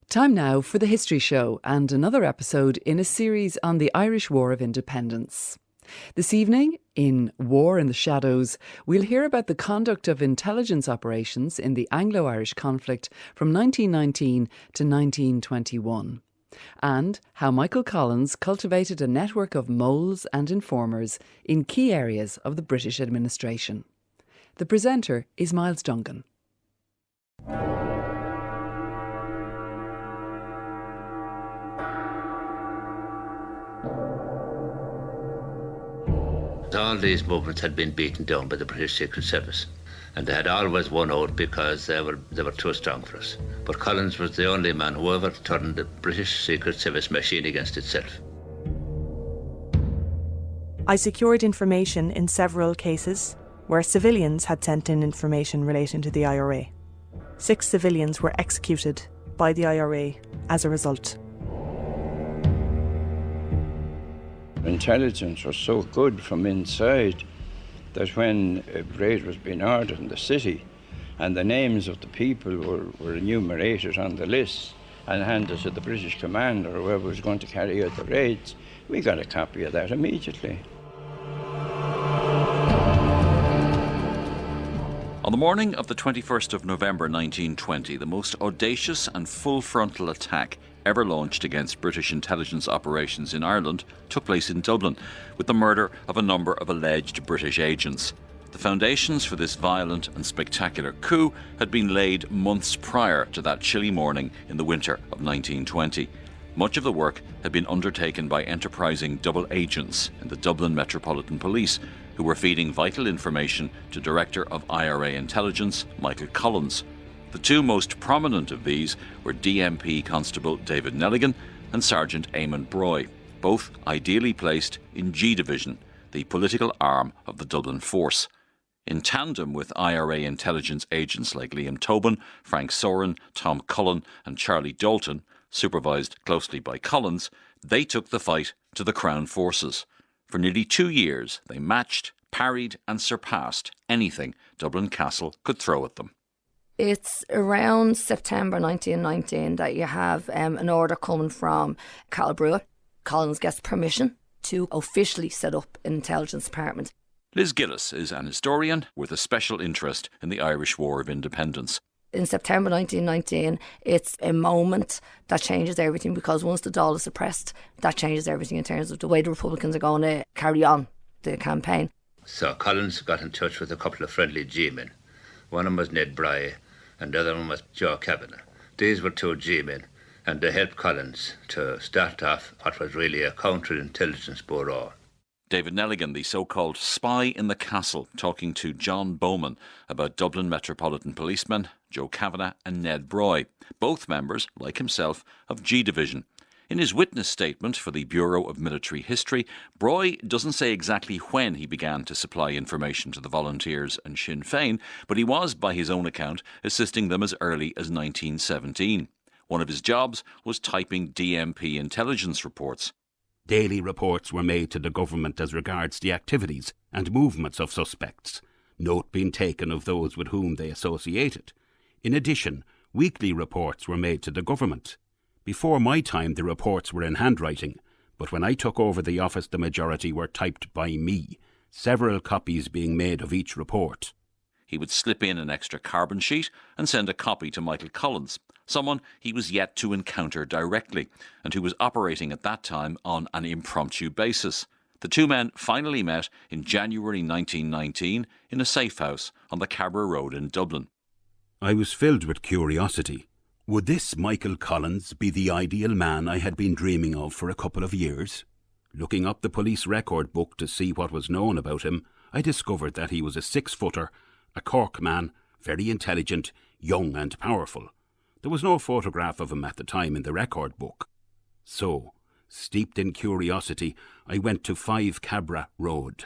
Time now for the History Show and another episode in a series on the Irish War of Independence. This evening, in War in the Shadows, we'll hear about the conduct of intelligence operations in the Anglo-Irish conflict from 1919 to 1921, and how Michael Collins cultivated a network of moles and informers in key areas of the British administration. The presenter is Myles Dungan. All these movements had been beaten down by the British Secret Service, and they had always won out because they were too strong for us. But Collins was the only man who ever turned the British Secret Service machine against itself. I secured information in several cases where civilians had sent in information relating to the IRA. 6 civilians were executed by the IRA as a result. Intelligence was so good from inside that when a raid was being ordered in the city and the names of the people were enumerated on the list and handed to the British commander or whoever was going to carry out the raids, we got a copy of that immediately. On the morning of the 21st of November 1920, the most audacious and full-frontal attack ever launched against British intelligence operations in Ireland took place in Dublin, with the murder of a number of alleged British agents. The foundations for this violent and spectacular coup had been laid months prior to that chilly morning in the winter of 1920. Much of the work had been undertaken by enterprising double agents in the Dublin Metropolitan Police, who were feeding vital information to Director of IRA Intelligence, Michael Collins. The 2 most prominent of these were DMP Constable David Nelligan and Sergeant Ned Broy, both ideally placed in G Division, the political arm of the Dublin force. In tandem with IRA intelligence agents like Liam Tobin, Frank Soran, Tom Cullen and Charlie Dalton, supervised closely by Collins, they took the fight to the Crown forces. For nearly 2 years, they matched, parried and surpassed anything Dublin Castle could throw at them. It's around September 1919 that you have an order coming from Carl Brewer. Collins gets permission to officially set up an intelligence department. Liz Gillis is an historian with a special interest in the Irish War of Independence. In September 1919, it's a moment that changes everything, because once the Dáil is suppressed, that changes everything in terms of the way the Republicans are going to carry on the campaign. So Collins got in touch with a couple of friendly G-men. One of them was Ned Broy, and the other one was Joe Kavanagh. These were 2 G-men, and they helped Collins to start off what was really a counter-intelligence bureau. David Nelligan, the so-called spy in the castle, talking to John Bowman about Dublin Metropolitan Policemen Joe Kavanagh and Ned Broy, both members, like himself, of G Division. In his witness statement for the Bureau of Military History, Broy doesn't say exactly when he began to supply information to the Volunteers and Sinn Féin, but he was, by his own account, assisting them as early as 1917. One of his jobs was typing DMP intelligence reports. Daily reports were made to the government as regards the activities and movements of suspects, note being taken of those with whom they associated. In addition, weekly reports were made to the government. Before my time, the reports were in handwriting, but when I took over the office, the majority were typed by me, several copies being made of each report. He would slip in an extra carbon sheet and send a copy to Michael Collins, someone he was yet to encounter directly, and who was operating at that time on an impromptu basis. The 2 men finally met in January 1919 in a safe house on the Cabra Road in Dublin. I was filled with curiosity. Would this Michael Collins be the ideal man I had been dreaming of for a couple of years? Looking up the police record book to see what was known about him, I discovered that he was a 6-footer, a Cork man, very intelligent, young and powerful. There was no photograph of him at the time in the record book. So, steeped in curiosity, I went to 5 Cabra Road.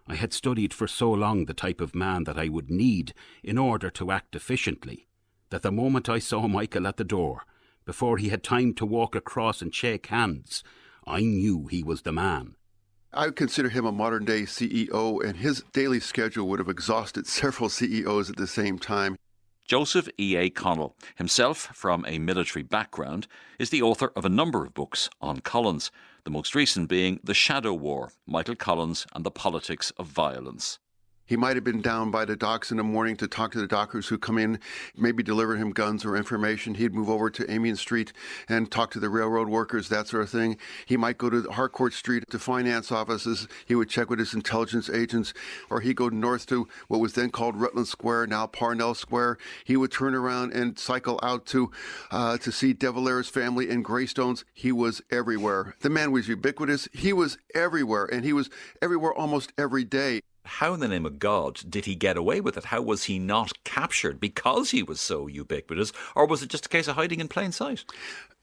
I had studied for so long the type of man that I would need in order to act efficiently, that the moment I saw Michael at the door, before he had time to walk across and shake hands, I knew he was the man. I would consider him a modern-day CEO, and his daily schedule would have exhausted several CEOs at the same time. Joseph E.A. Connell, himself from a military background, is the author of a number of books on Collins, the most recent being The Shadow War, Michael Collins and the Politics of Violence. He might have been down by the docks in the morning to talk to the dockers who come in, maybe deliver him guns or information. He'd move over to Amiens Street and talk to the railroad workers, that sort of thing. He might go to Harcourt Street to finance offices. He would check with his intelligence agents, or he'd go north to what was then called Rutland Square, now Parnell Square. He would turn around and cycle out to see De Valera's family in Greystones. He was everywhere. The man was ubiquitous. He was everywhere, and he was everywhere almost every day. How in the name of God did he get away with it? How was he not captured because he was so ubiquitous? Or was it just a case of hiding in plain sight?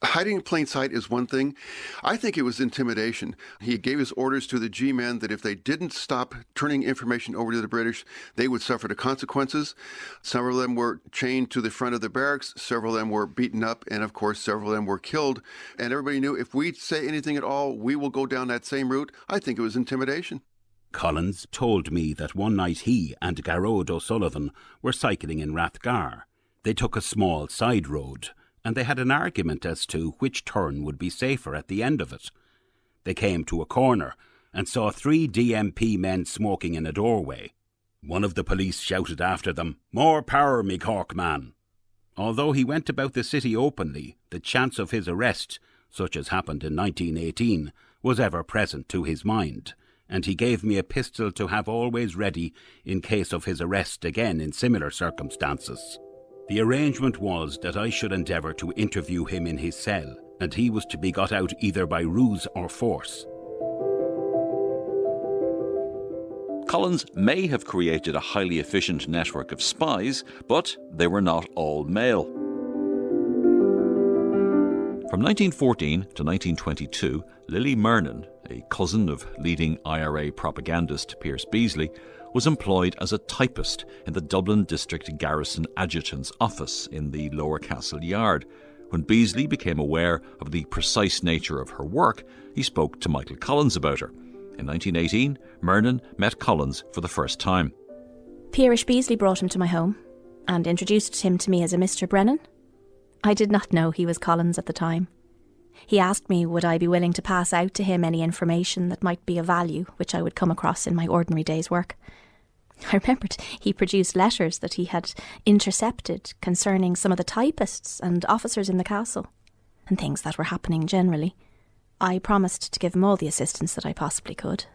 Hiding in plain sight is one thing. I think it was intimidation. He gave his orders to the G-men that if they didn't stop turning information over to the British, they would suffer the consequences. Several of them were chained to the front of the barracks. Several of them were beaten up. And of course, several of them were killed. And everybody knew if we say anything at all, we will go down that same route. I think it was intimidation. Collins told me that one night he and Garrod O'Sullivan were cycling in Rathgar. They took a small side road, and they had an argument as to which turn would be safer at the end of it. They came to a corner and saw 3 DMP men smoking in a doorway. One of the police shouted after them, "More power, me Cork man." Although he went about the city openly, the chance of his arrest, such as happened in 1918, was ever present to his mind, and he gave me a pistol to have always ready in case of his arrest again in similar circumstances. The arrangement was that I should endeavour to interview him in his cell, and he was to be got out either by ruse or force. Collins may have created a highly efficient network of spies, but they were not all male. From 1914 to 1922, Lily Merlin, a cousin of leading IRA propagandist Pierce Beasley, was employed as a typist in the Dublin District Garrison Adjutant's office in the Lower Castle Yard. When Beasley became aware of the precise nature of her work, he spoke to Michael Collins about her. In 1918, Merlin met Collins for the first time. Pierish Beasley brought him to my home and introduced him to me as a Mr. Brennan. I did not know he was Collins at the time. He asked me would I be willing to pass out to him any information that might be of value which I would come across in my ordinary day's work. I remembered he produced letters that he had intercepted concerning some of the typists and officers in the castle, and things that were happening generally. I promised to give him all the assistance that I possibly could.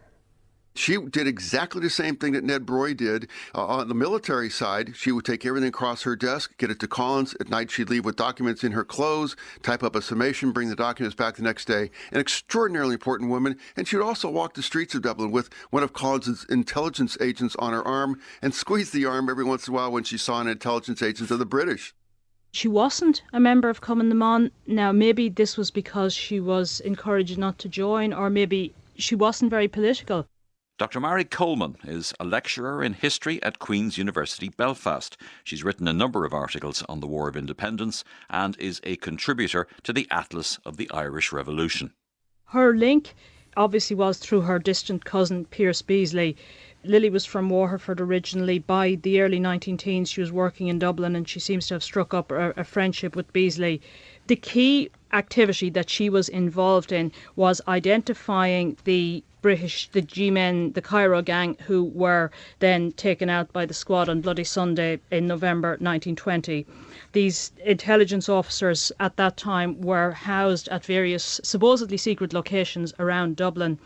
She did exactly the same thing that Ned Broy did. On the military side, she would take everything across her desk, get it to Collins. At night, she'd leave with documents in her clothes, type up a summation, bring the documents back the next day. An extraordinarily important woman. And she would also walk the streets of Dublin with one of Collins's intelligence agents on her arm and squeeze the arm every once in a while when she saw an intelligence agent of the British. She wasn't a member of Cumann na mBan. Now, maybe this was because she was encouraged not to join, or maybe she wasn't very political. Dr. Mary Coleman is a lecturer in history at Queen's University Belfast. She's written a number of articles on the War of Independence and is a contributor to the Atlas of the Irish Revolution. Her link obviously was through her distant cousin Pierce Beasley. Lily was from Waterford originally. By the early 1910s she was working in Dublin, and she seems to have struck up a friendship with Beasley. The key activity that she was involved in was identifying the British, the G-men, the Cairo gang, who were then taken out by the squad on Bloody Sunday in November 1920. These intelligence officers at that time were housed at various supposedly secret locations around Dublin,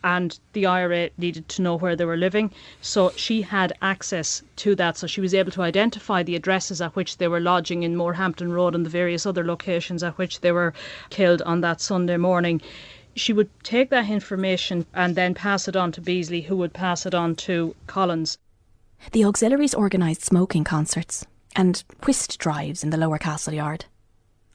and the IRA needed to know where they were living, so she had access to that. So she was able to identify the addresses at which they were lodging in Morehampton Road and the various other locations at which they were killed on that Sunday morning. She would take that information and then pass it on to Beasley, who would pass it on to Collins. The auxiliaries organised smoking concerts and whist drives in the Lower Castle Yard.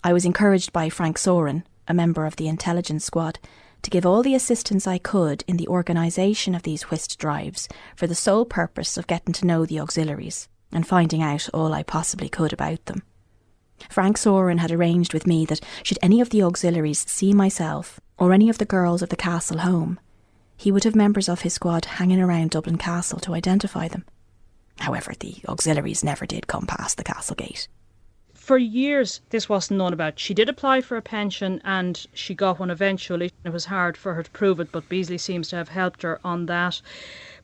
I was encouraged by Frank Soren, a member of the intelligence squad, to give all the assistance I could in the organisation of these whist drives for the sole purpose of getting to know the auxiliaries and finding out all I possibly could about them. Frank Soren had arranged with me that should any of the auxiliaries see myself or any of the girls of the castle home, he would have members of his squad hanging around Dublin Castle to identify them. However, the auxiliaries never did come past the castle gate. For years, this wasn't known about. She did apply for a pension and she got one eventually. It was hard for her to prove it, but Beasley seems to have helped her on that.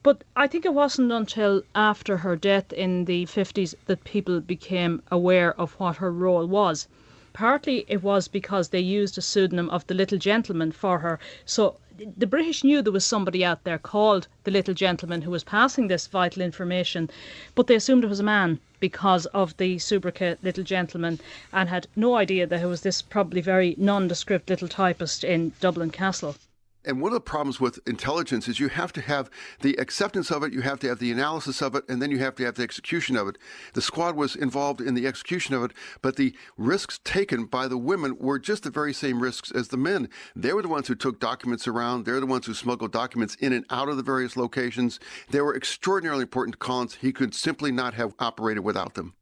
But I think it wasn't until after her death in the 50s that people became aware of what her role was. Partly it was because they used a pseudonym of the Little Gentleman for her. So the British knew there was somebody out there called the Little Gentleman who was passing this vital information, but they assumed it was a man because of the sobriquet Little Gentleman, and had no idea that it was this probably very nondescript little typist in Dublin Castle. And one of the problems with intelligence is you have to have the acceptance of it, you have to have the analysis of it, and then you have to have the execution of it. The squad was involved in the execution of it, but the risks taken by the women were just the very same risks as the men. They were the ones who took documents around. They're the ones who smuggled documents in and out of the various locations. They were extraordinarily important to Collins. He could simply not have operated without them.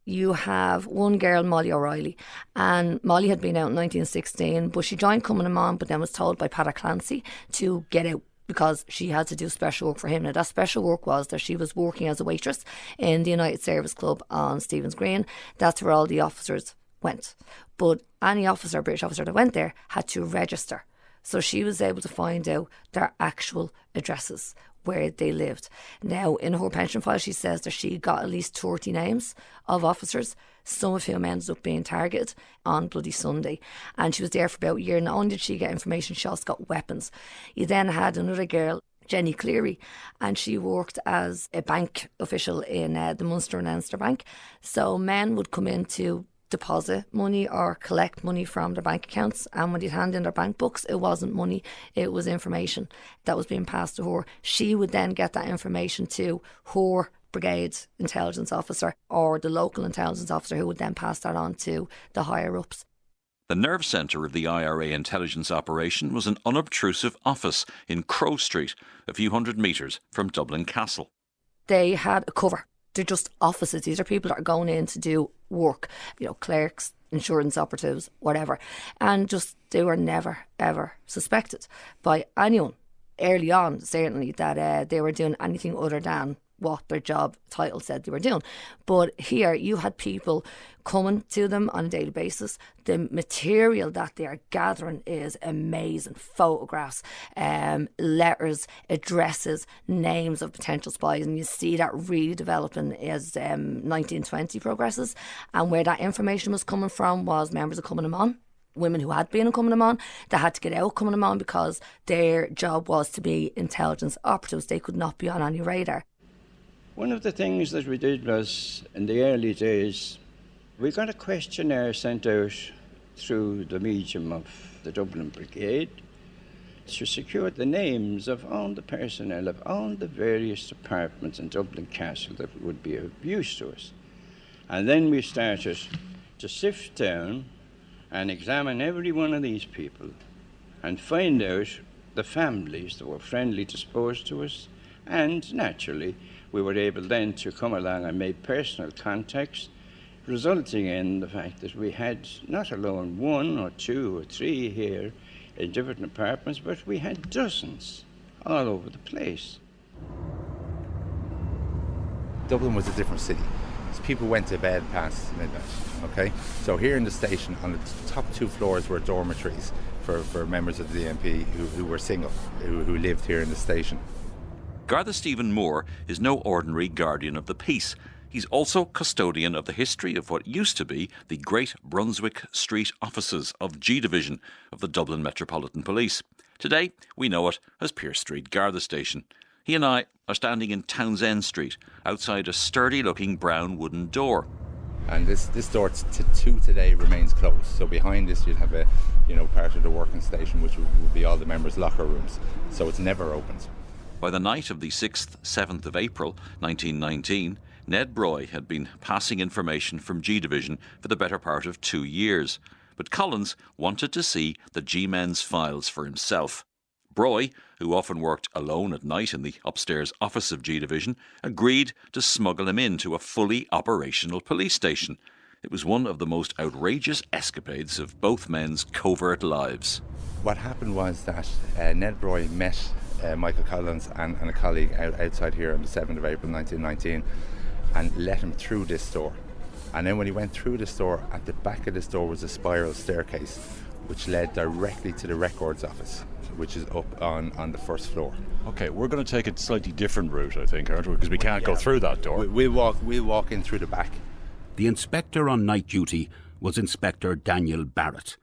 You have one girl, Molly O'Reilly, and Molly had been out in 1916, but she joined Cumann Mon, but then was told by Paddy Clancy to get out because she had to do special work for him. Now, that special work was that she was working as a waitress in the United Service Club on Stephen's Green. That's where all the officers went. But any officer, British officer that went there had to register. So she was able to find out their actual addresses, where they lived. Now, in her pension file, she says that she got at least 30 names of officers, some of whom ended up being targeted on Bloody Sunday. And she was there for about a year. Not only did she get information, she also got weapons. You then had another girl, Jenny Cleary, and she worked as a bank official in the Munster and Leinster Bank. So men would come in to deposit money or collect money from their bank accounts, and when they'd hand in their bank books, it wasn't money, it was information that was being passed to her. She would then get that information to her brigade intelligence officer or the local intelligence officer, who would then pass that on to the higher ups. The nerve centre of the IRA intelligence operation was an unobtrusive office in Crow Street, a few hundred metres from Dublin Castle. They had a cover. They're just offices. These are people that are going in to do work, clerks, insurance operatives, whatever. And just they were never, ever suspected by anyone early on, certainly, that they were doing anything other than what their job title said they were doing. But here you had people coming to them on a daily basis. The material that they are gathering is amazing. Photographs, letters, addresses, names of potential spies, and you see that really developing as 1920 progresses. And where that information was coming from was members of Cumann Mon, women who had been in Cumann Mon, that had to get out of Cumann Mon because their job was to be intelligence operatives. They could not be on any radar. One of the things that we did was, in the early days, we got a questionnaire sent out through the medium of the Dublin Brigade to secure the names of all the personnel of all the various departments in Dublin Castle that would be of use to us. And then we started to sift down and examine every one of these people and find out the families that were friendly disposed to us, and naturally we were able then to come along and make personal contacts, resulting in the fact that we had not alone 1 or 2 or 3 here in different apartments, but we had dozens all over the place. Dublin was a different city. So people went to bed past midnight, okay? So here in the station, on the top 2 floors were dormitories for members of the DMP who were single, who lived here in the station. Garda Stephen Moore is no ordinary guardian of the peace. He's also custodian of the history of what used to be the Great Brunswick Street offices of G Division of the Dublin Metropolitan Police. Today, we know it as Pier Street Garda Station. He and I are standing in Townsend Street, outside a sturdy-looking brown wooden door. And this door to today remains closed. So behind this you'd have a, part of the working station, which would be all the members' locker rooms. So it's never opened. By the night of the 6th, 7th of April 1919, Ned Broy had been passing information from G Division for the better part of 2 years. But Collins wanted to see the G-men's files for himself. Broy, who often worked alone at night in the upstairs office of G Division, agreed to smuggle him into a fully operational police station. It was one of the most outrageous escapades of both men's covert lives. What happened was that Ned Broy met Michael Collins and a colleague outside here on the 7th of April 1919, and let him through this door. And then when he went through this door, at the back of this door was a spiral staircase which led directly to the records office, which is up on the first floor. Okay, we're going to take a slightly different route, I think, aren't we? Because we can't go through that door. We'll walk in through the back. The inspector on night duty was Inspector Daniel Barrett.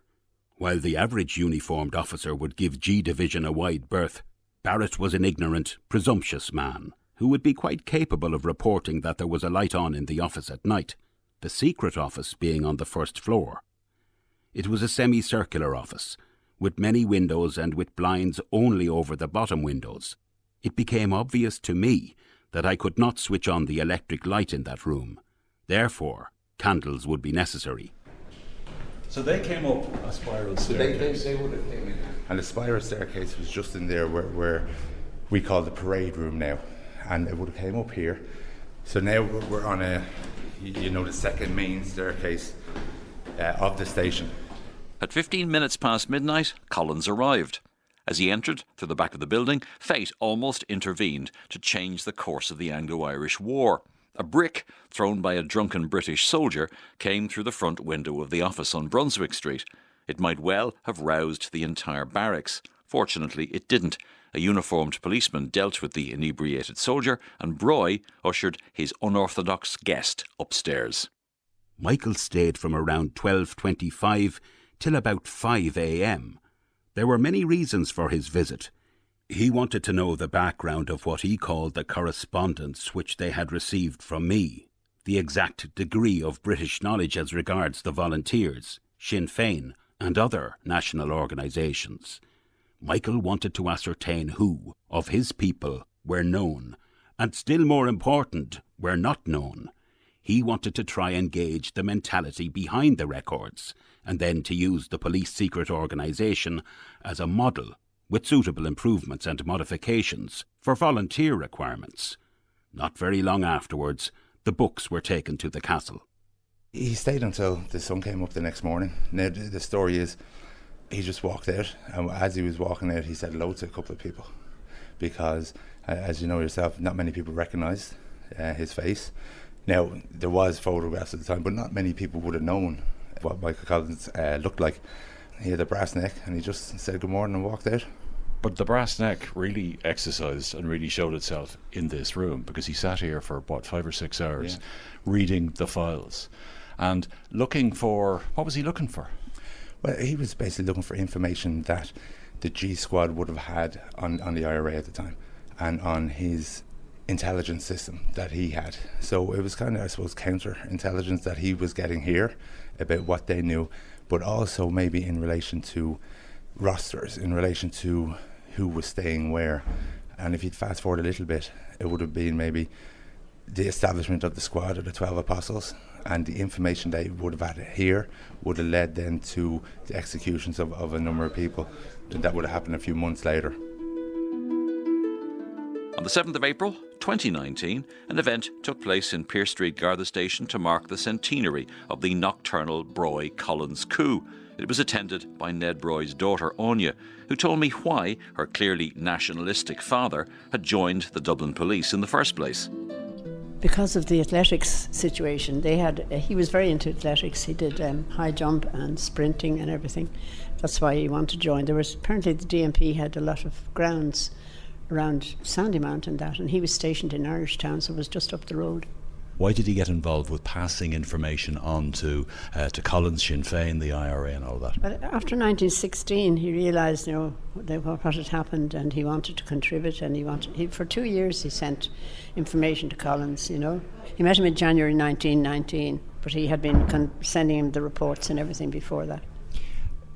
While the average uniformed officer would give G Division a wide berth, Barrett was an ignorant, presumptuous man who would be quite capable of reporting that there was a light on in the office at night, the secret office being on the first floor. It was a semicircular office, with many windows and with blinds only over the bottom windows. It became obvious to me that I could not switch on the electric light in that room. Therefore, candles would be necessary. So they came up a spiral staircase. They would have came in. And the spiral staircase was just in there where we call the parade room now. And it would have came up here. So now we're on the second main staircase of the station. At 15 minutes past midnight, Collins arrived. As he entered through the back of the building, fate almost intervened to change the course of the Anglo-Irish War. A brick thrown by a drunken British soldier came through the front window of the office on Brunswick Street. It might well have roused the entire barracks. Fortunately, it didn't. A uniformed policeman dealt with the inebriated soldier, and Broy ushered his unorthodox guest upstairs. Michael stayed from around 12:25 till about 5 a.m. There were many reasons for his visit. He wanted to know the background of what he called the correspondence which they had received from me, the exact degree of British knowledge as regards the Volunteers, Sinn Féin, and other national organisations. Michael wanted to ascertain who, of his people, were known, and still more important, were not known. He wanted to try and gauge the mentality behind the records, and then to use the police secret organisation as a model, with suitable improvements and modifications for volunteer requirements. Not very long afterwards, the books were taken to the castle. He stayed until the sun came up the next morning. Now, the story is, he just walked out, and as he was walking out, he said hello to a couple of people, because, as you know yourself, not many people recognised his face. Now, there was photographs at the time, but not many people would have known what Michael Collins looked like. He had a brass neck, and he just said good morning and walked out. But the brass neck really exercised and really showed itself in this room, because he sat here for, 5 or 6 hours, reading the files and looking for... What was he looking for? Well, he was basically looking for information that the G Squad would have had on the IRA at the time, and on his intelligence system that he had. So it was kind of, I suppose, counter-intelligence that he was getting here about what they knew, but also maybe in relation to rosters, in relation to who was staying where. And if you'd fast forward a little bit, it would have been maybe the establishment of the squad of the 12 Apostles, and the information they would have had here would have led then to the executions of a number of people. That would have happened a few months later. On the 7th of April 2019, an event took place in Pier Street Garda Station to mark the centenary of the nocturnal Broy-Collins coup. It was attended by Ned Broy's daughter, Anya, who told me why her clearly nationalistic father had joined the Dublin police in the first place. Because of the athletics situation, he was very into athletics. He did high jump and sprinting and everything. That's why he wanted to join. There was apparently the DMP had a lot of grounds around Sandymount and that, and he was stationed in Irishtown, so it was just up the road. Why did he get involved with passing information on to Collins, Sinn Féin, the IRA and all that? But after 1916 he realised what had happened, and he wanted to contribute, and for 2 years he sent information to Collins. He met him in January 1919, but he had been sending him the reports and everything before that.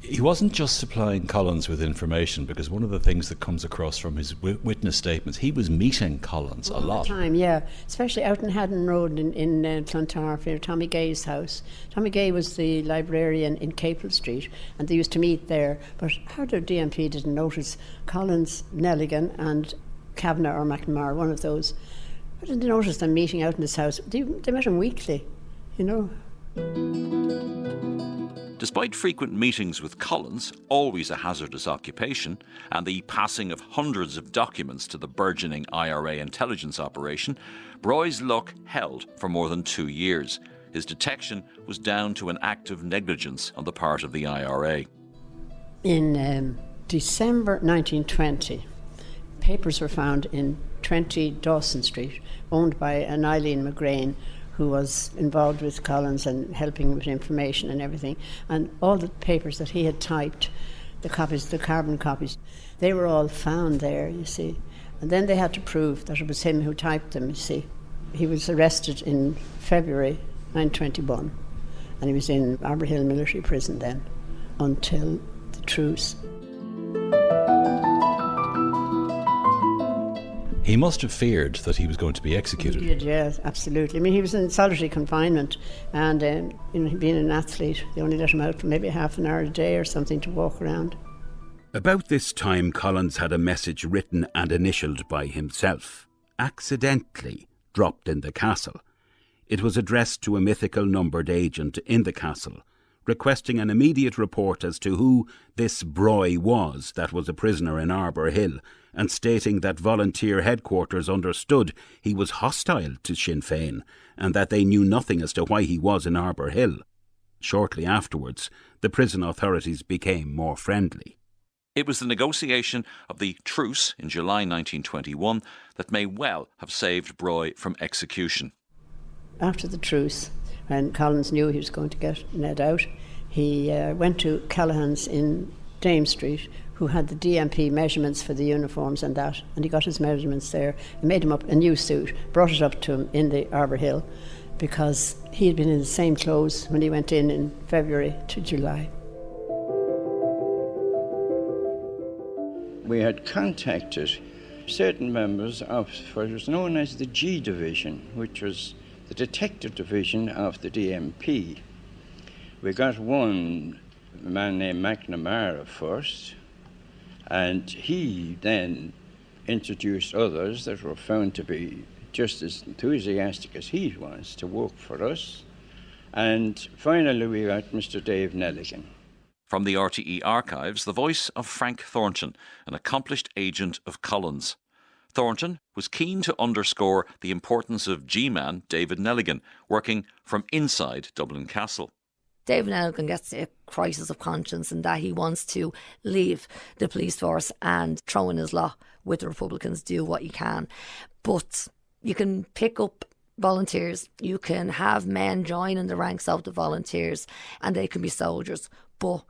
He wasn't just supplying Collins with information, because one of the things that comes across from his witness statements, he was meeting Collins a lot. All the time, yeah. Especially out in Haddon Road in Clontarf, near Tommy Gay's house. Tommy Gay was the librarian in Capel Street, and they used to meet there. But how the DMP didn't notice Collins, Nelligan and Kavanagh or McNamara, one of those, why didn't they notice them meeting out in his house? They met him weekly, Despite frequent meetings with Collins, always a hazardous occupation, and the passing of hundreds of documents to the burgeoning IRA intelligence operation, Broy's luck held for more than 2 years. His detection was down to an act of negligence on the part of the IRA. In December 1920, papers were found in 20 Dawson Street, owned by an Eileen McGrath, who was involved with Collins and helping with information and everything. And all the papers that he had typed, the copies, the carbon copies, they were all found there, you see. And then they had to prove that it was him who typed them, you see. He was arrested in February 1921, and he was in Arbor Hill military prison then until the truce. He must have feared that he was going to be executed. He did, yes, absolutely. I mean, he was in solitary confinement, and being an athlete, they only let him out for maybe half an hour a day or something to walk around. About this time, Collins had a message written and initialled by himself, accidentally dropped in the castle. It was addressed to a mythical numbered agent in the castle, requesting an immediate report as to who this Broy was that was a prisoner in Arbor Hill, and stating that volunteer headquarters understood he was hostile to Sinn Féin and that they knew nothing as to why he was in Arbor Hill. Shortly afterwards, the prison authorities became more friendly. It was the negotiation of the truce in July 1921 that may well have saved Broy from execution. After the truce, when Collins knew he was going to get Ned out, he went to Callahan's in Dame Street, who had the DMP measurements for the uniforms and that, and he got his measurements there and made him up a new suit, brought it up to him in the Arbor Hill, because he had been in the same clothes when he went in February to July. We had contacted certain members of what was known as the G Division, which was the detective division of the DMP. We got one man named McNamara first, and he then introduced others that were found to be just as enthusiastic as he was to work for us. And finally we got Mr. Dave Nelligan. From the RTE archives, the voice of Frank Thornton, an accomplished agent of Collins. Thornton was keen to underscore the importance of G-Man David Nelligan, working from inside Dublin Castle. David Nelligan gets a crisis of conscience in that he wants to leave the police force and throw in his lot with the Republicans, do what he can. But you can pick up volunteers, you can have men join in the ranks of the volunteers, and they can be soldiers. But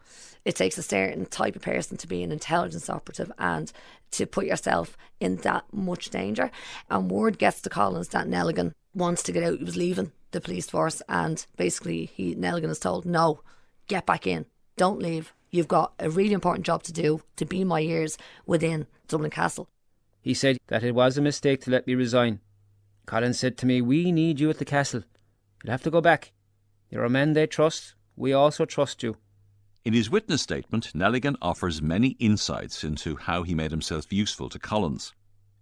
it takes a certain type of person to be an intelligence operative and to put yourself in that much danger. And word gets to Collins that Nelligan wants to get out. He was leaving the police force, and basically Nelligan is told, no, get back in, don't leave. You've got a really important job to do, to be my ears within Dublin Castle. He said that it was a mistake to let me resign. Colin said to me, we need you at the castle. You'll have to go back. You're a man they trust. We also trust you. In his witness statement, Nelligan offers many insights into how he made himself useful to Collins.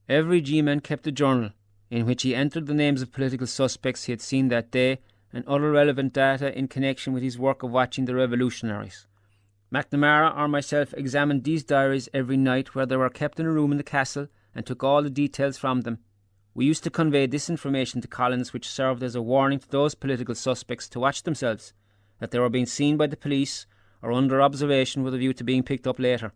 Every G-man kept a journal in which he entered the names of political suspects he had seen that day and other relevant data in connection with his work of watching the revolutionaries. McNamara or myself examined these diaries every night where they were kept in a room in the castle and took all the details from them. We used to convey this information to Collins, which served as a warning to those political suspects to watch themselves, that they were being seen by the police or under observation with a view to being picked up later.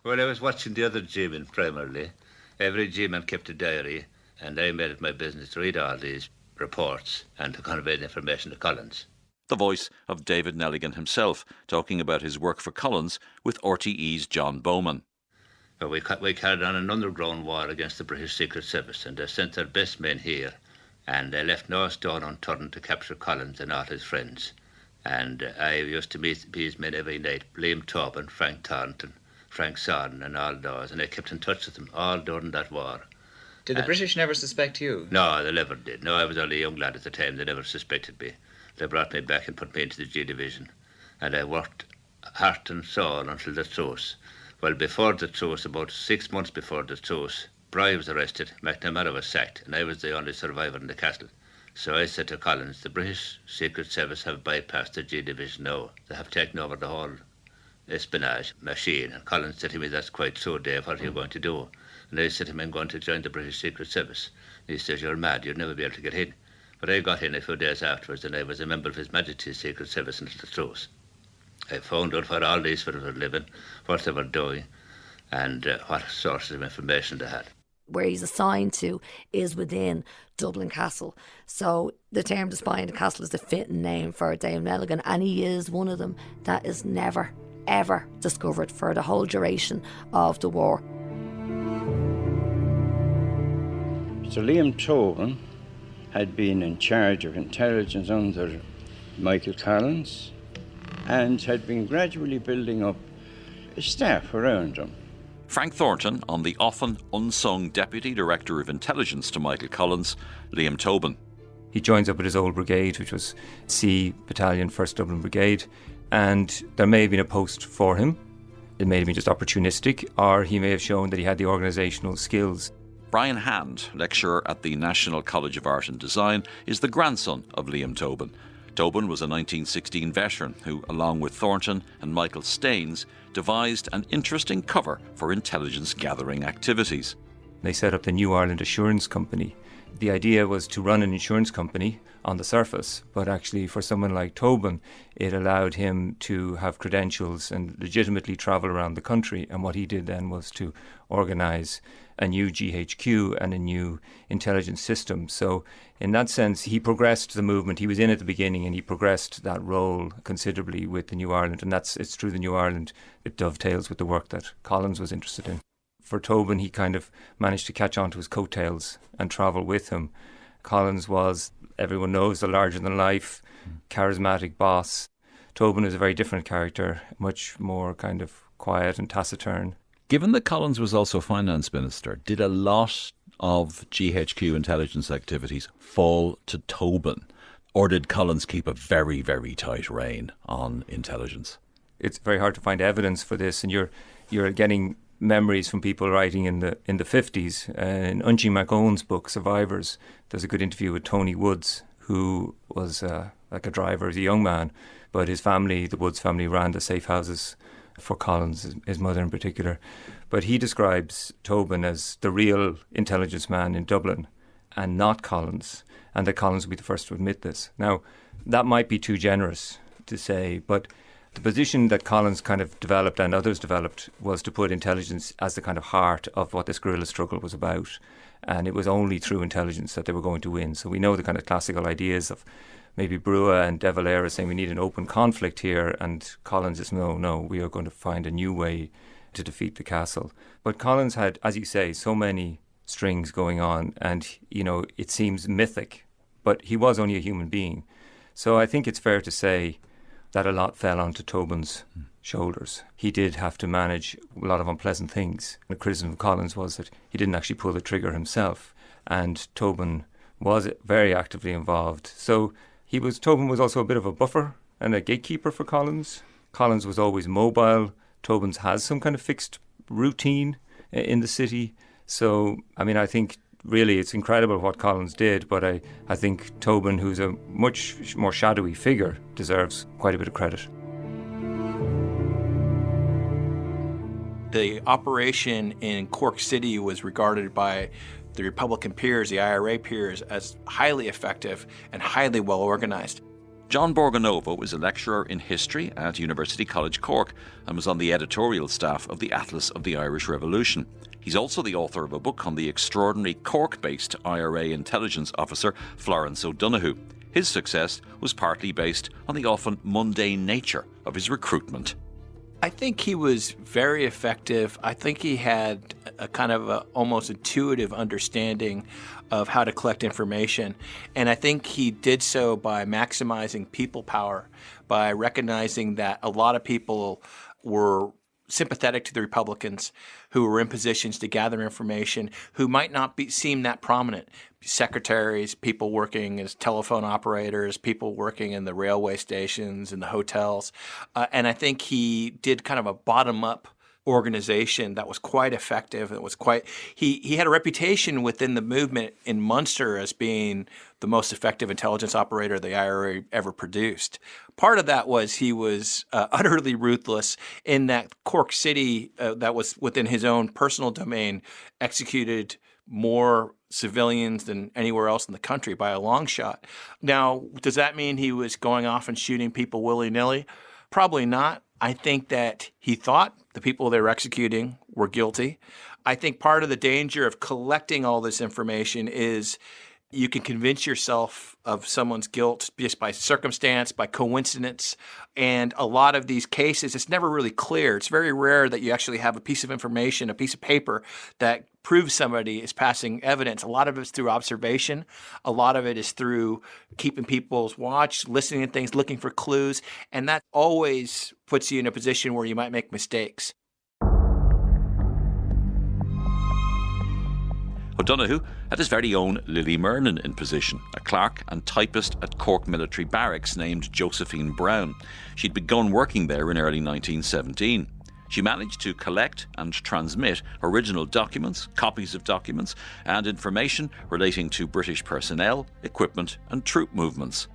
Well, I was watching the other G-men primarily. Every G-man kept a diary, and I made it my business to read all these reports and to convey the information to Collins. The voice of David Nelligan himself, talking about his work for Collins with RTE's John Bowman. But we carried on an underground war against the British Secret Service, and they sent their best men here, and they left no stone unturned to capture Collins and all his friends. And I used to meet these men every night, Liam Tobin, Frank Thornton, Frank Sodden and all those, and I kept in touch with them all during that war. Did the British never suspect you? No, they never did. No, I was only a young lad at the time. They never suspected me. They brought me back and put me into the G Division, and I worked heart and soul until the truce. Well, before the truce, about 6 months before the truce, Broy was arrested, McNamara was sacked, and I was the only survivor in the castle. So I said to Collins, the British Secret Service have bypassed the G Division now. They have taken over the whole espionage machine. And Collins said to me, that's quite true, Dave, what are you going to do? And I said to him, I'm going to join the British Secret Service. And he says, you're mad, you'll never be able to get in. But I got in a few days afterwards, and I was a member of His Majesty's Secret Service until the truth. I found out where all these fellows were living, what they were doing, and what sources of information they had. Where he's assigned to is within Dublin Castle. So the term the spy in the castle is the fitting name for Dame Nelligan, and he is one of them that is never, ever discovered for the whole duration of the war. So Liam Tobin had been in charge of intelligence under Michael Collins and had been gradually building up a staff around him. Frank Thornton on the often unsung Deputy Director of Intelligence to Michael Collins, Liam Tobin. He joins up with his old brigade, which was C Battalion, 1st Dublin Brigade, and there may have been a post for him. It may have been just opportunistic, or he may have shown that he had the organisational skills. Brian Hand, lecturer at the National College of Art and Design, is the grandson of Liam Tobin. Tobin was a 1916 veteran who, along with Thornton and Michael Staines, devised an interesting cover for intelligence gathering activities. They set up the New Ireland Assurance Company. The idea was to run an insurance company on the surface, but actually for someone like Tobin, it allowed him to have credentials and legitimately travel around the country. And what he did then was to organise a new GHQ and a new intelligence system. So in that sense, he progressed the movement. He was in at the beginning, and he progressed that role considerably with the New Ireland. And it's through the New Ireland, it dovetails with the work that Collins was interested in. For Tobin, he kind of managed to catch on to his coattails and travel with him. Collins was, everyone knows, the larger-than-life, charismatic boss. Tobin is a very different character, much more kind of quiet and taciturn. Given that Collins was also finance minister, did a lot of GHQ intelligence activities fall to Tobin? Or did Collins keep a very, very tight rein on intelligence? It's very hard to find evidence for this, and you're getting memories from people writing in the 50s. In Unchi McOwen's book, Survivors, there's a good interview with Tony Woods, who was like a driver as a young man, but his family, the Woods family, ran the safe houses for Collins, his mother in particular. But he describes Tobin as the real intelligence man in Dublin and not Collins, and that Collins would be the first to admit this. Now, that might be too generous to say, but the position that Collins kind of developed and others developed was to put intelligence as the kind of heart of what this guerrilla struggle was about. And it was only through intelligence that they were going to win. So we know the kind of classical ideas of maybe Brua and De Valera saying we need an open conflict here, and Collins is no, we are going to find a new way to defeat the castle. But Collins had, as you say, so many strings going on, and, you know, it seems mythic, but he was only a human being. So I think it's fair to say that a lot fell onto Tobin's shoulders. He did have to manage a lot of unpleasant things. The criticism of Collins was that he didn't actually pull the trigger himself, and Tobin was very actively involved. So Tobin was also a bit of a buffer and a gatekeeper for Collins. Collins was always mobile. Tobin's has some kind of fixed routine in the city. So, I mean, I think really it's incredible what Collins did, but I think Tobin, who's a much more shadowy figure, deserves quite a bit of credit. The operation in Cork City was regarded by the Republican peers, the IRA peers, as highly effective and highly well organized. John Borgonovo was a lecturer in history at University College Cork and was on the editorial staff of the Atlas of the Irish Revolution. He's also the author of a book on the extraordinary Cork-based IRA intelligence officer Florence O'Donoghue. His success was partly based on the often mundane nature of his recruitment. I think he was very effective. I think he had a kind of a almost intuitive understanding of how to collect information. And I think he did so by maximizing people power, by recognizing that a lot of people were sympathetic to the Republicans who were in positions to gather information who might not seem that prominent. Secretaries, people working as telephone operators, people working in the railway stations and the hotels. And I think he did kind of a bottom-up organization that was quite effective. It was quite he had a reputation within the movement in Munster as being the most effective intelligence operator the IRA ever produced. Part of that was he was utterly ruthless in that Cork City, that was within his own personal domain, executed more civilians than anywhere else in the country by a long shot. Now, does that mean he was going off and shooting people willy-nilly? Probably not. I think that he thought the people they were executing were guilty. I think part of the danger of collecting all this information is you can convince yourself of someone's guilt just by circumstance, by coincidence. And a lot of these cases, it's never really clear. It's very rare that you actually have a piece of information, a piece of paper that proves somebody is passing evidence. A lot of it's through observation. A lot of it is through keeping people's watch, listening to things, looking for clues. And that always puts you in a position where you might make mistakes. O'Donoghue had his very own Lily Merlin in position, a clerk and typist at Cork Military Barracks named Josephine Browne. She'd begun working there in early 1917. She managed to collect and transmit original documents, copies of documents, and information relating to British personnel, equipment, and troop movements.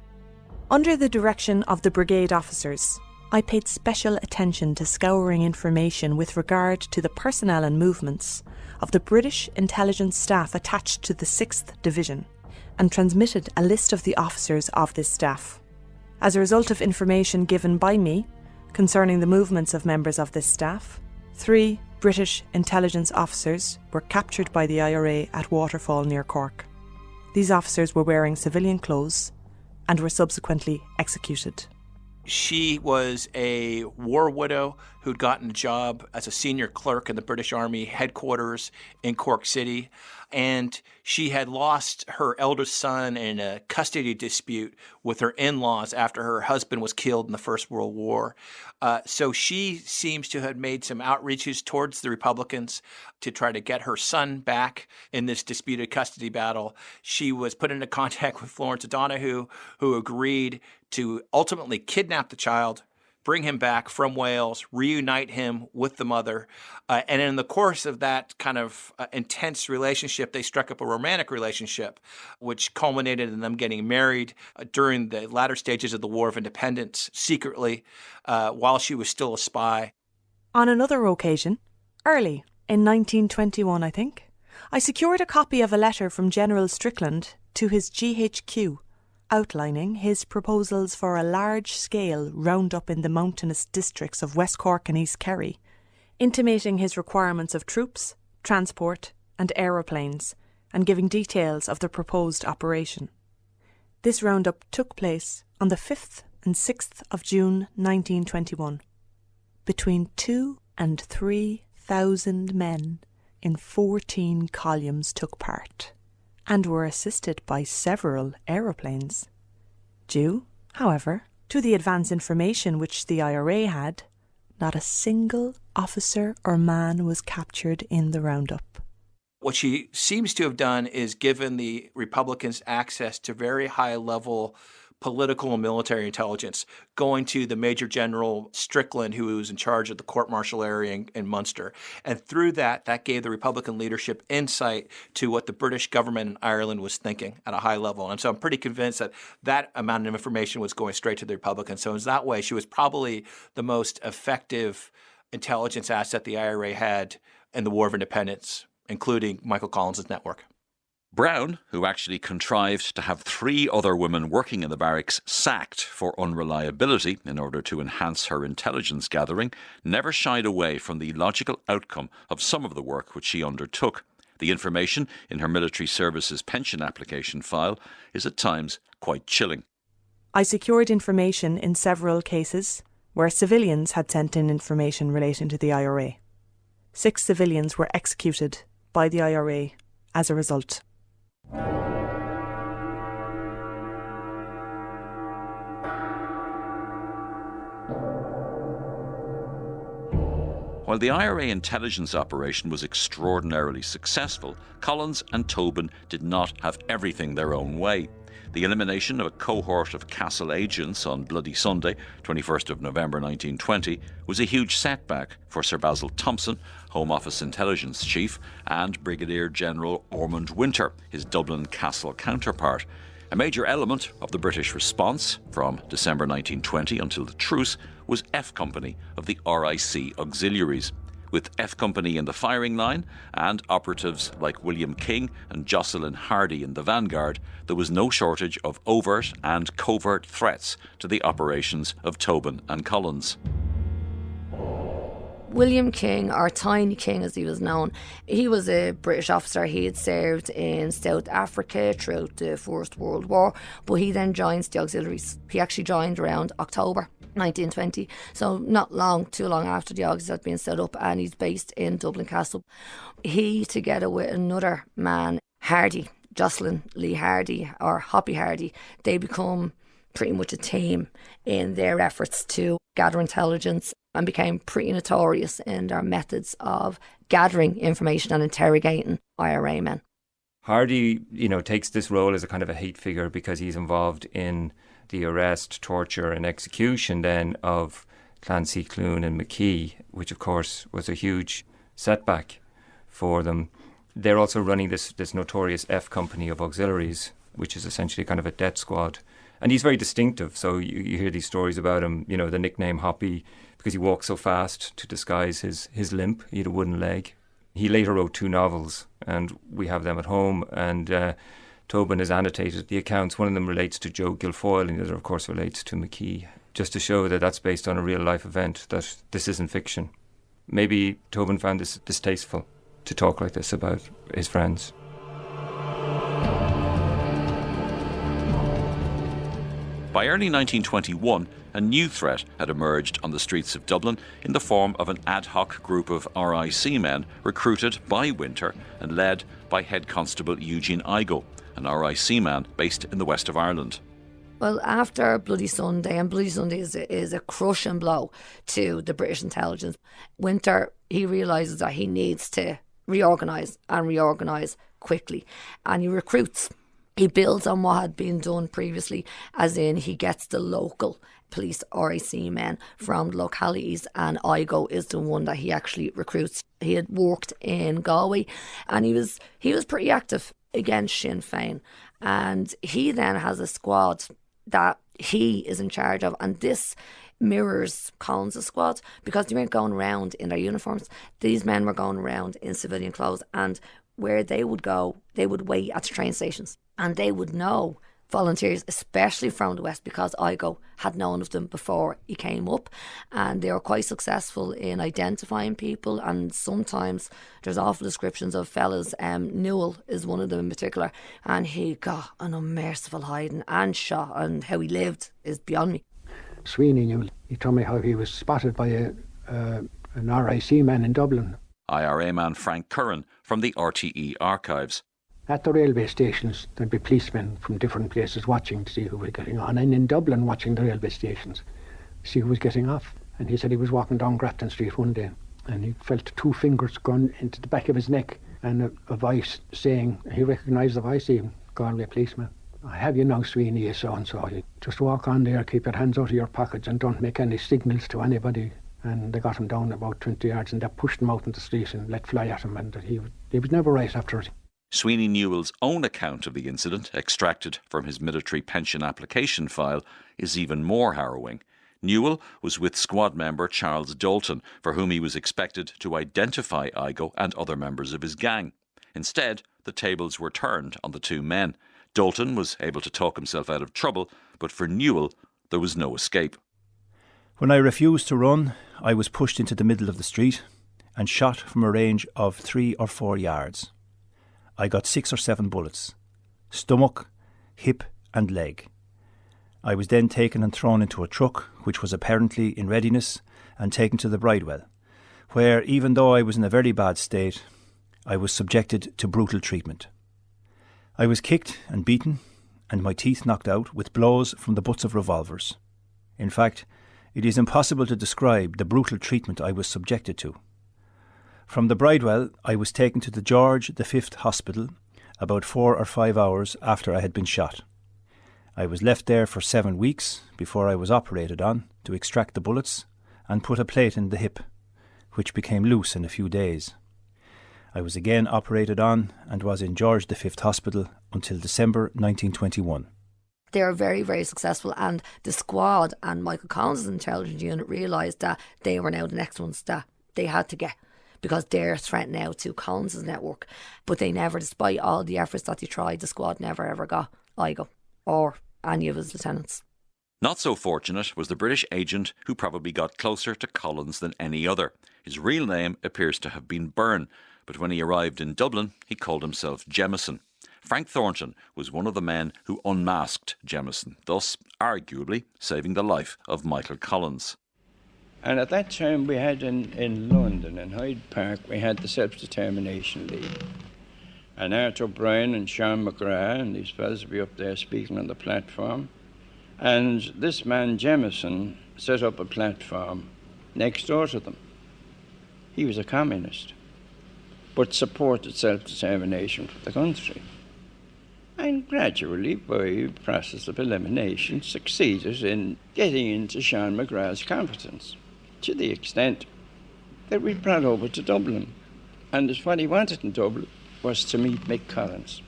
Under the direction of the brigade officers, I paid special attention to scouring information with regard to the personnel and movements of the British intelligence staff attached to the 6th Division, and transmitted a list of the officers of this staff. As a result of information given by me concerning the movements of members of this staff, 3 British intelligence officers were captured by the IRA at Waterfall near Cork. These officers were wearing civilian clothes and were subsequently executed. She was a war widow who'd gotten a job as a senior clerk in the British Army headquarters in Cork City, and she had lost her eldest son in a custody dispute with her in-laws after her husband was killed in the First World War. So she seems to have made some outreaches towards the Republicans to try to get her son back in this disputed custody battle. She was put into contact with Florence O'Donoghue, who agreed to ultimately kidnap the child, bring him back from Wales, reunite him with the mother. And in the course of that kind of intense relationship, they struck up a romantic relationship, which culminated in them getting married during the latter stages of the War of Independence, secretly, while she was still a spy. On another occasion, early in 1921, I think, I secured a copy of a letter from General Strickland to his GHQ, outlining his proposals for a large-scale round-up in the mountainous districts of West Cork and East Kerry, intimating his requirements of troops, transport and aeroplanes, and giving details of the proposed operation. This round-up took place on the 5th and 6th of June 1921. Between 2,000 and 3,000 men in 14 columns took part, and were assisted by several aeroplanes. Due, however, to the advance information which the IRA had, not a single officer or man was captured in the roundup. What she seems to have done is given the Republicans access to very high-level political and military intelligence, going to the Major General Strickland, who was in charge of the court-martial area in Munster. And through that gave the Republican leadership insight to what the British government in Ireland was thinking at a high level. And so I'm pretty convinced that that amount of information was going straight to the Republicans. So in that way, she was probably the most effective intelligence asset the IRA had in the War of Independence, including Michael Collins' network. Browne, who actually contrived to have 3 other women working in the barracks sacked for unreliability in order to enhance her intelligence gathering, never shied away from the logical outcome of some of the work which she undertook. The information in her military services pension application file is at times quite chilling. I secured information in several cases where civilians had sent in information relating to the IRA. 6 civilians were executed by the IRA as a result. While the IRA intelligence operation was extraordinarily successful, Collins and Tobin did not have everything their own way. The elimination of a cohort of Castle agents on Bloody Sunday, 21st of November 1920, was a huge setback for Sir Basil Thompson, Home Office Intelligence Chief, and Brigadier General Ormond Winter, his Dublin Castle counterpart. A major element of the British response from December 1920 until the truce was F Company of the RIC Auxiliaries. With F Company in the firing line and operatives like William King and Jocelyn Hardy in the vanguard, there was no shortage of overt and covert threats to the operations of Tobin and Collins. William King, or Tiny King as he was known, he was a British officer. He had served in South Africa throughout the First World War, but he then joins the auxiliaries. He actually joined around October 1920, so not too long after the auxiliaries had been set up, and he's based in Dublin Castle. He, together with another man, Hardy, Jocelyn Lee Hardy, or Hoppy Hardy, they become pretty much a team in their efforts to gather intelligence, and became pretty notorious in their methods of gathering information and interrogating IRA men. Hardy, takes this role as a kind of a hate figure because he's involved in the arrest, torture and execution then of Clancy, Clune and McKee, which of course was a huge setback for them. They're also running this notorious F Company of Auxiliaries, which is essentially kind of a death squad. And he's very distinctive, so you hear these stories about him, the nickname Hoppy, because he walks so fast to disguise his limp. He had a wooden leg. He later wrote 2 novels, and we have them at home, and Tobin has annotated the accounts. One of them relates to Joe Guilfoyle, and the other, of course, relates to McKee, just to show that that's based on a real-life event, that this isn't fiction. Maybe Tobin found this distasteful, to talk like this about his friends. By early 1921, a new threat had emerged on the streets of Dublin in the form of an ad hoc group of RIC men recruited by Winter and led by Head Constable Eugene Igo, an RIC man based in the west of Ireland. Well, after Bloody Sunday, and Bloody Sunday is a crushing blow to the British intelligence, Winter, he realises that he needs to reorganise quickly, and he recruits. He builds on what had been done previously, as in he gets the local police RIC men from the localities, and Igo is the one that he actually recruits. He had worked in Galway, and he was pretty active against Sinn Féin, and he then has a squad that he is in charge of, and this mirrors Collins' squad, because they weren't going around in their uniforms. These men were going around in civilian clothes, and where they would go, they would wait at the train stations, and they would know volunteers, especially from the west, because Igo had known of them before he came up, and they were quite successful in identifying people. And sometimes there's awful descriptions of fellas. Newell is one of them in particular, and he got an unmerciful hiding and shot, and how he lived is beyond me. Sweeney Newell, he told me how he was spotted by an RIC man in Dublin. IRA man Frank Curran from the RTE archives. At the railway stations, there'd be policemen from different places watching to see who was getting on, and in Dublin watching the railway stations, see who was getting off. And he said he was walking down Grafton Street one day, and he felt 2 fingers going into the back of his neck, and a voice saying, he recognised the voice, he Galway policeman. I have you now, Sweeney, so-and-so. You just walk on there, keep your hands out of your pockets and don't make any signals to anybody. And they got him down about 20 yards and they pushed him out in the street and let fly at him, and he was never right after it. Sweeney Newell's own account of the incident, extracted from his military pension application file, is even more harrowing. Newell was with squad member Charles Dalton, for whom he was expected to identify Igo and other members of his gang. Instead, the tables were turned on the 2 men. Dalton was able to talk himself out of trouble, but for Newell, there was no escape. When I refused to run, I was pushed into the middle of the street and shot from a range of 3 or 4 yards. I got 6 or 7 bullets, stomach, hip and leg. I was then taken and thrown into a truck, which was apparently in readiness, and taken to the Bridewell, where, even though I was in a very bad state, I was subjected to brutal treatment. I was kicked and beaten, and my teeth knocked out with blows from the butts of revolvers. In fact, it is impossible to describe the brutal treatment I was subjected to. From the Bridewell, I was taken to the George V Hospital about 4 or 5 hours after I had been shot. I was left there for 7 weeks before I was operated on to extract the bullets and put a plate in the hip, which became loose in a few days. I was again operated on and was in George V Hospital until December 1921. They were very, very successful, and the squad and Michael Collins' intelligence unit realised that they were now the next ones that they had to get, because they're a threat now to Collins' network. But they never, despite all the efforts that they tried, the squad never ever got Igo or any of his lieutenants. Not so fortunate was the British agent who probably got closer to Collins than any other. His real name appears to have been Byrne, but when he arrived in Dublin, he called himself Jameson. Frank Thornton was one of the men who unmasked Jameson, thus arguably saving the life of Michael Collins. And at that time we had in London, in Hyde Park, we had the Self-Determination League. And Arthur Bryan and Sean McGrath and these fellas would be up there speaking on the platform. And this man, Jameson, set up a platform next door to them. He was a communist, but supported self-determination for the country. And gradually, by a process of elimination, succeeded in getting into Sean McGrath's confidence, to the extent that we brought over to Dublin. And what he wanted in Dublin was to meet Mick Collins.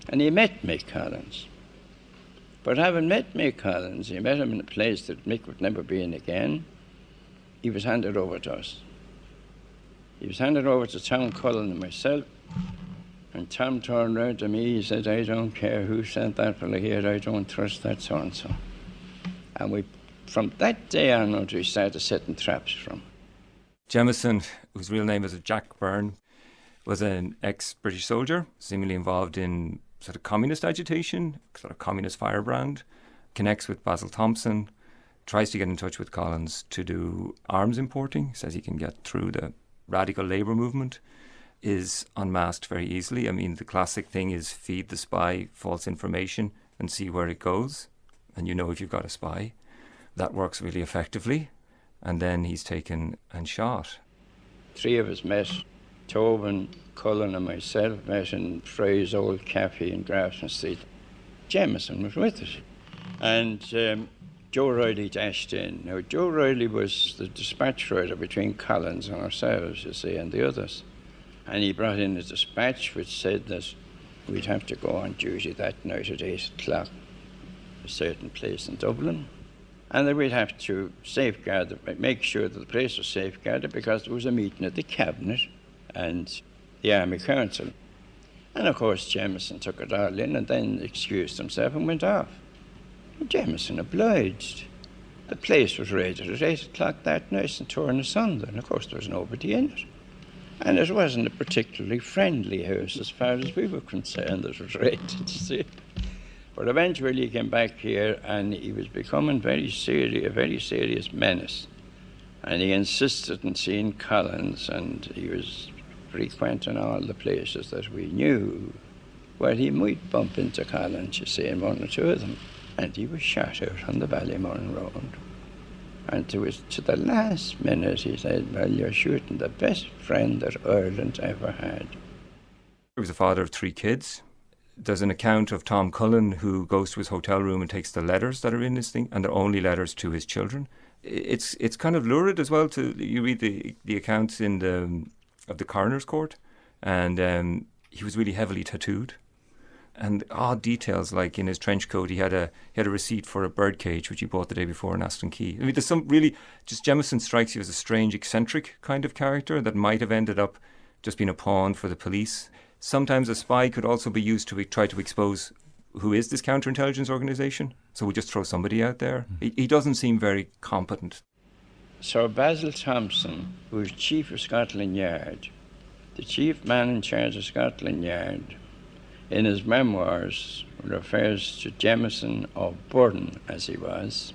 And he met Mick Collins. But having met Mick Collins, he met him in a place that Mick would never be in again. He was handed over to us. He was handed over to Colin Cullen and myself. And Tom turned around to me, he said, I don't care who sent that fella here, I don't trust that so-and-so. And we, from that day onwards, we started setting traps for him. Jameson, whose real name is Jack Byrne, was an ex-British soldier, seemingly involved in sort of communist agitation, sort of communist firebrand, connects with Basil Thompson, tries to get in touch with Collins to do arms importing, says he can get through the radical labour movement, is unmasked very easily. I mean, the classic thing is feed the spy false information and see where it goes. And you know if you've got a spy. That works really effectively. And then he's taken and shot. 3 of us met. Tobin, Cullen and myself met in Frey's old cafe in Grafton Street. Jameson was with us. And Joe Riley dashed in. Now, Joe Riley was the dispatch rider between Collins and ourselves, you see, and the others. And he brought in a dispatch which said that we'd have to go on duty that night at 8 o'clock, a certain place in Dublin, and that we'd have to safeguard, make sure that the place was safeguarded because there was a meeting at the Cabinet and the Army Council. And of course Jameson took it all in and then excused himself and went off. And Jameson obliged. The place was raided at 8 o'clock that night and torn asunder, and of course there was nobody in it. And it wasn't a particularly friendly house as far as we were concerned. It was raided, you see. But eventually he came back here and he was becoming a very serious menace. And he insisted on seeing Collins, and he was frequenting all the places that we knew where he might bump into Collins, you see, in 1 or 2 of them. And he was shot out on the Ballymurn Road. And to the last minute he said, well, you're shooting the best friend that Ireland ever had. He was the father of 3 kids. There's an account of Tom Cullen who goes to his hotel room and takes the letters that are in this thing, and they're only letters to his children. It's kind of lurid as well. You read the accounts of the coroner's court, and he was really heavily tattooed. And odd details, like in his trench coat, he had a receipt for a bird cage which he bought the day before in Aston Quay. I mean, there's some really, just Jameson strikes you as a strange, eccentric kind of character that might have ended up just being a pawn for the police. Sometimes a spy could also be used to try to expose who is this counterintelligence organisation. So we just throw somebody out there. He doesn't seem very competent. Sir Basil Thompson, who was Chief of Scotland Yard, the chief man in charge of Scotland Yard, in his memoirs refers to Jameson of Burden as he was.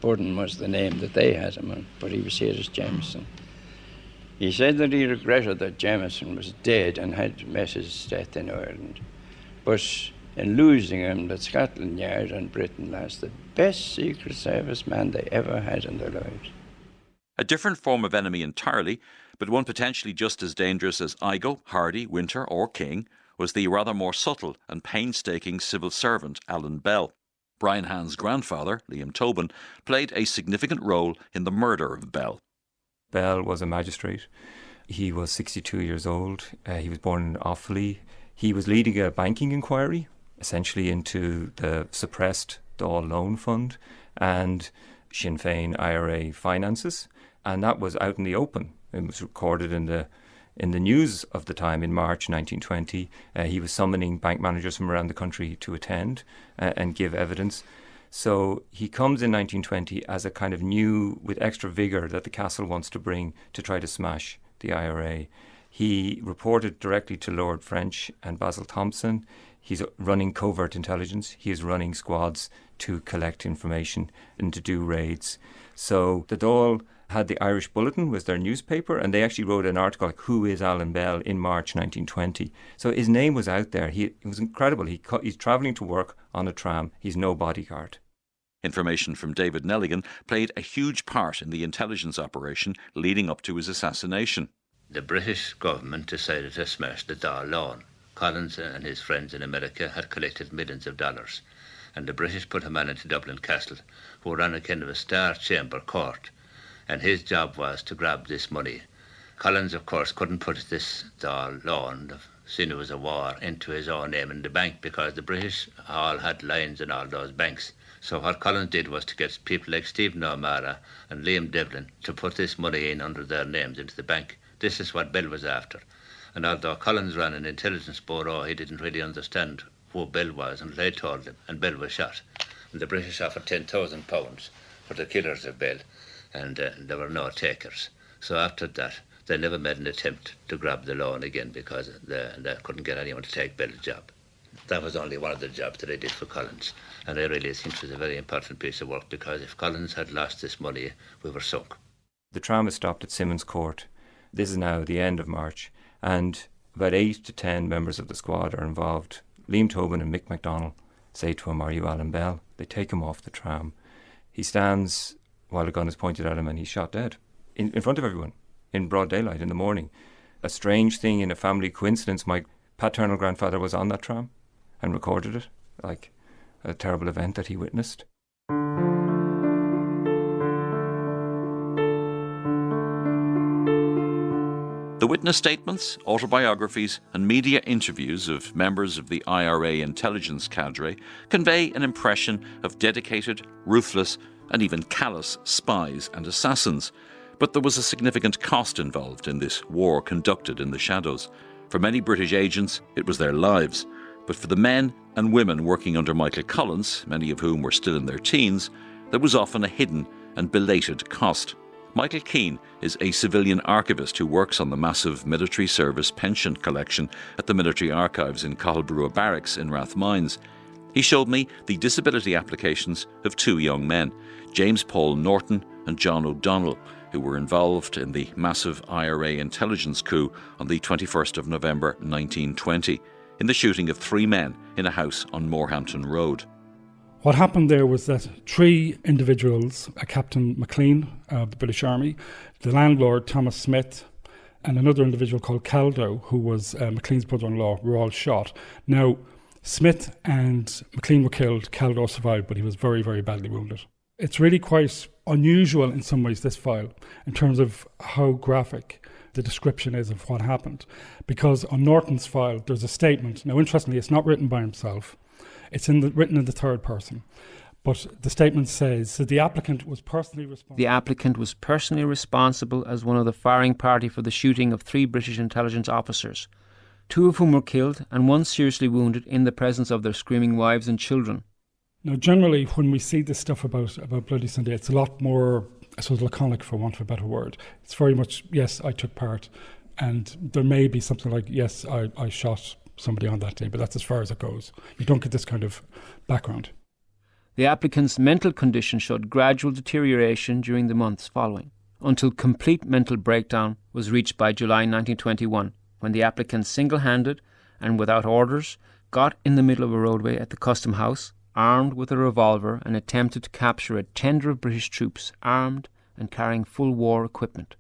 Burden was the name that they had him on, but he was here as Jameson. He said that he regretted that Jameson was dead and had met his death in Ireland. But in losing him, that Scotland Yard and Britain lost the best Secret Service man they ever had in their lives. A different form of enemy entirely, but one potentially just as dangerous as Igo, Hardy, Winter or King, was the rather more subtle and painstaking civil servant Alan Bell. Brian Hand's grandfather, Liam Tobin, played a significant role in the murder of Bell. Bell was a magistrate. He was 62 years old. He was born in Offaly. He was leading a banking inquiry, essentially into the suppressed Dáil Loan Fund and Sinn Féin IRA finances, and that was out in the open. It was recorded in the news of the time in March 1920. He was summoning bank managers from around the country to attend and give evidence. So he comes in 1920 as a kind of new, with extra vigour that the castle wants to bring to try to smash the IRA. He reported directly to Lord French and Basil Thompson. He's running covert intelligence. He is running squads to collect information and to do raids. So the Dáil had the Irish Bulletin, was their newspaper, and they actually wrote an article like, "Who is Alan Bell?" in March 1920. So his name was out there. It was incredible. He's travelling to work on a tram. He's no bodyguard. Information from David Nelligan played a huge part in the intelligence operation leading up to his assassination. The British government decided to smash the Dáil loan. Collins and his friends in America had collected millions of dollars, and the British put a man into Dublin Castle who ran a kind of a star chamber court, and his job was to grab this money. Collins, of course, couldn't put this Dáil loan, seeing it was a war, into his own name in the bank because the British all had lines in all those banks. So what Collins did was to get people like Stephen O'Mara and Liam Devlin to put this money in under their names into the bank. This is what Bell was after. And although Collins ran an intelligence bureau, he didn't really understand who Bell was until they told him, and Bell was shot. And the British offered £10,000 for the killers of Bell, and there were no takers. So after that, they never made an attempt to grab the loan again because they couldn't get anyone to take Bell's job. That was only one of the jobs that they did for Collins, and I really think it was a very important piece of work because if Collins had lost this money, we were sunk. The tram was stopped at Simmons Court. This is now the end of March, and about 8 to 10 members of the squad are involved. Liam Tobin and Mick MacDonald say to him, "Are you Alan Bell?" They take him off the tram. He stands while a gun is pointed at him and he's shot dead in front of everyone in broad daylight in the morning. A strange thing in a family coincidence, my paternal grandfather was on that tram and recorded it, like a terrible event that he witnessed. The witness statements, autobiographies and media interviews of members of the IRA intelligence cadre convey an impression of dedicated, ruthless and even callous spies and assassins. But there was a significant cost involved in this war conducted in the shadows. For many British agents, it was their lives. But for the men and women working under Michael Collins, many of whom were still in their teens, there was often a hidden and belated cost. Michael Caine is a civilian archivist who works on the massive military service pension collection at the military archives in Cahilbrua Barracks in Rathmines. He showed me the disability applications of 2 young men, James Paul Norton and John O'Donnell, who were involved in the massive IRA intelligence coup on the 21st of November 1920, in the shooting of 3 men in a house on Moorhampton Road. What happened there was that 3 individuals, a Captain McLean of the British Army, the landlord Thomas Smith, and another individual called Caldo, who was McLean's brother-in-law, were all shot. Now, Smith and McLean were killed. Caldo survived, but he was very, very badly wounded. It's really quite unusual in some ways, this file, in terms of how graphic the description is of what happened. Because on Norton's file, there's a statement. Now, interestingly, it's not written by himself. It's written in the third person. But the statement says that the applicant was personally responsible. The applicant was personally responsible as one of the firing party for the shooting of 3 British intelligence officers, 2 of whom were killed and 1 seriously wounded in the presence of their screaming wives and children. Now, generally, when we see this stuff about Bloody Sunday, it's a lot more, I suppose, laconic, for want of a better word. It's very much, yes, I took part. And there may be something like, yes, I shot somebody on that day, but that's as far as it goes. You don't get this kind of background. The applicant's mental condition showed gradual deterioration during the months following, until complete mental breakdown was reached by July 1921, when the applicant single-handed and without orders got in the middle of a roadway at the Custom House, armed with a revolver, and attempted to capture a tender of British troops armed and carrying full war equipment.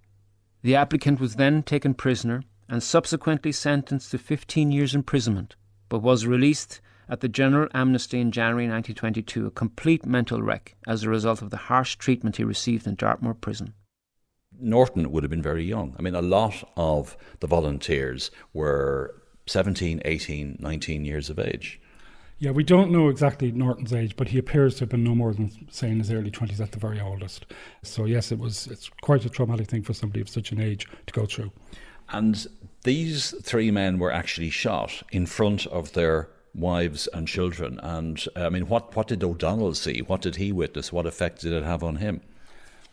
The applicant was then taken prisoner and subsequently sentenced to 15 years imprisonment, but was released at the general amnesty in January 1922, a complete mental wreck as a result of the harsh treatment he received in Dartmoor prison. Norton would have been very young. I mean, a lot of the volunteers were 17, 18, 19 years of age. Yeah, we don't know exactly Norton's age, but he appears to have been no more than, say, in his early 20s at the very oldest. So yes, it's quite a traumatic thing for somebody of such an age to go through. And these three men were actually shot in front of their wives and children. And I mean, what did O'Donnell see? What did he witness? What effect did it have on him?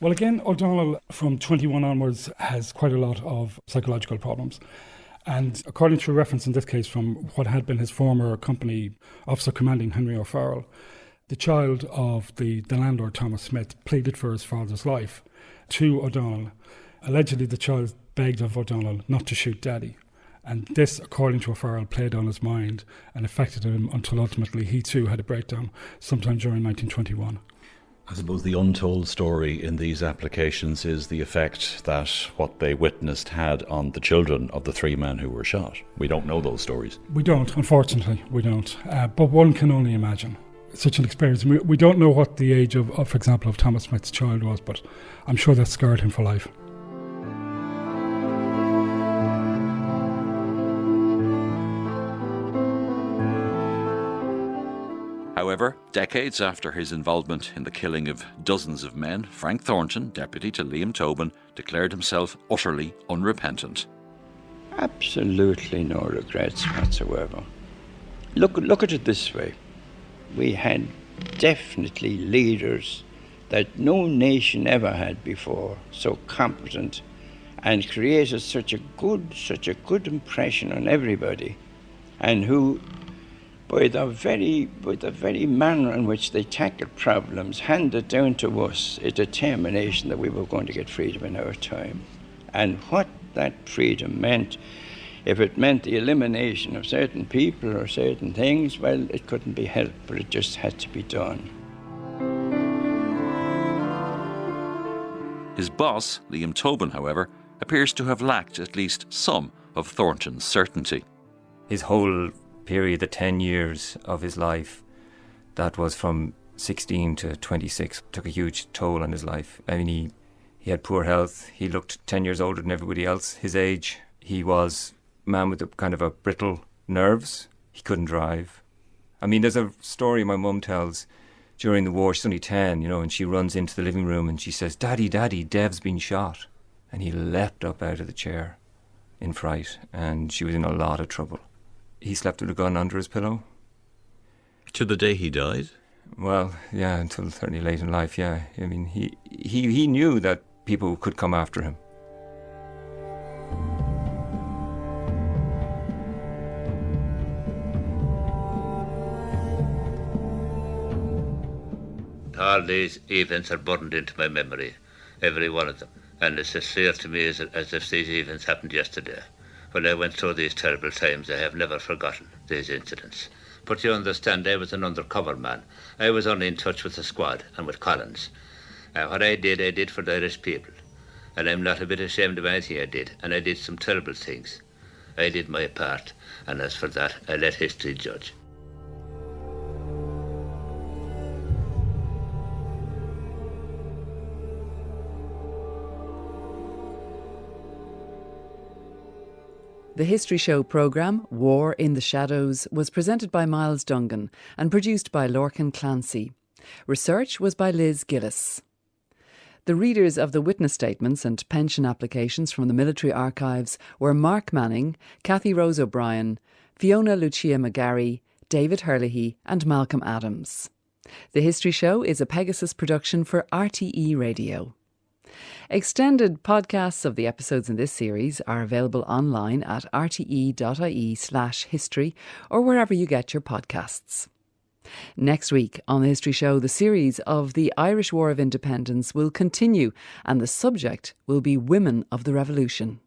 Well, again, O'Donnell from 21 onwards has quite a lot of psychological problems. And according to a reference in this case from what had been his former company officer commanding, Henry O'Farrell, the child of the landlord, Thomas Smith, pleaded for his father's life to O'Donnell. Allegedly, the child begged of O'Donnell not to shoot Daddy. And this, according to O'Farrell, played on his mind and affected him until ultimately he too had a breakdown sometime during 1921. I suppose the untold story in these applications is the effect that what they witnessed had on the children of the three men who were shot. We don't know those stories. We don't, unfortunately, we don't. But one can only imagine such an experience. We don't know what the age of, for example, of Thomas Smith's child was, but I'm sure that scarred him for life. However, decades after his involvement in the killing of dozens of men, Frank Thornton, deputy to Liam Tobin, declared himself utterly unrepentant. Absolutely no regrets whatsoever. Look at it this way. We had definitely leaders that no nation ever had before, so competent, and created such a good impression on everybody, and who, by the very manner in which they tackled problems, handed down to us a determination that we were going to get freedom in our time. And what that freedom meant, if it meant the elimination of certain people or certain things, well, it couldn't be helped, but it just had to be done. His boss, Liam Tobin, however, appears to have lacked at least some of Thornton's certainty. His whole period, the 10 years of his life, that was from 16 to 26, took a huge toll on his life. I mean, he had poor health. He looked 10 years older than everybody else his age. He was a man with a kind of a brittle nerves. He couldn't drive. I mean, there's a story my mum tells during the war. She's only 10, and she runs into the living room and she says, Daddy, Dev's been shot. And he leapt up out of the chair in fright, and she was in a lot of trouble. He slept with a gun under his pillow. To the day he died? Well, yeah, until certainly late in life, yeah. I mean, he knew that people could come after him. All these events are burned into my memory, every one of them. And it's as clear to me as if these events happened yesterday. When I went through these terrible times, I have never forgotten these incidents. But you understand, I was an undercover man. I was only in touch with the squad and with Collins. What I did for the Irish people. And I'm not a bit ashamed of anything I did. And I did some terrible things. I did my part. And as for that, I let history judge. The History Show programme, War in the Shadows, was presented by Myles Dungan and produced by Lorcan Clancy. Research was by Liz Gillis. The readers of the witness statements and pension applications from the military archives were Mark Manning, Cathy Rose O'Brien, Fiona Lucia McGarry, David Herlihy and Malcolm Adams. The History Show is a Pegasus production for RTE Radio. Extended podcasts of the episodes in this series are available online at rte.ie/history or wherever you get your podcasts. Next week on The History Show, the series of the Irish War of Independence will continue and the subject will be Women of the Revolution.